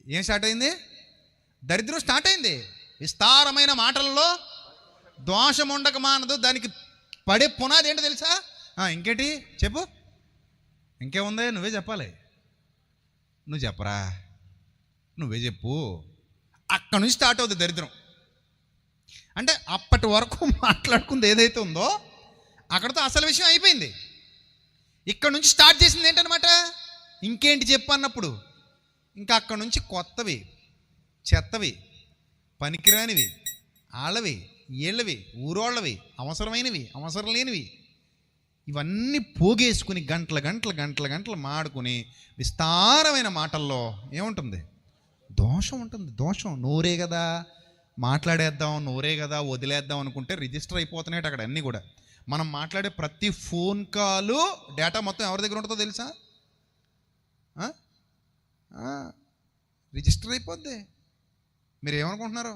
ఏం స్టార్ట్ అయింది? దరిద్రం స్టార్ట్ అయింది. విస్తారమైన మాటల్లో దోషం ఉండక మానదు. దానికి పడే పునాది ఏంటో తెలుసా? ఇంకేంటి చెప్పు, ఇంకేముంది? నువ్వే చెప్పాలి. నువ్వు చెప్పరా, నువ్వే చెప్పు. అక్కడ నుంచి స్టార్ట్ అవుతుంది దరిద్రం. అంటే అప్పటి వరకు మాట్లాడుకుంది ఏదైతే ఉందో అక్కడతో అసలు విషయం అయిపోయింది. ఇక్కడ నుంచి స్టార్ట్ చేసింది ఏంటనమాట? ఇంకేంటి చెప్పు అన్నప్పుడు ఇంకా అక్కడ నుంచి కొత్తవి, చెత్తవి, పనికిరానివి, ఆళ్ళవి, ఏళ్ళవి, ఊరోళ్ళవి, అవసరమైనవి, అవసరం లేనివి, ఇవన్నీ పోగేసుకుని గంటల గంటలు గంటల గంటలు మాడుకుని విస్తారమైన మాటల్లో ఏముంటుంది? దోషం ఉంటుంది. దోషం. నోరే కదా మాట్లాడేద్దాం, నోరే కదా వదిలేద్దాం అనుకుంటే రిజిస్టర్ అయిపోతున్నాయి అక్కడ అన్నీ కూడా. మనం మాట్లాడే ప్రతి ఫోన్ కాలు డేటా మొత్తం ఎవరి దగ్గర ఉంటుందో తెలుసా? రిజిస్టర్ అయిపోద్ది. మీరు ఏమనుకుంటున్నారు?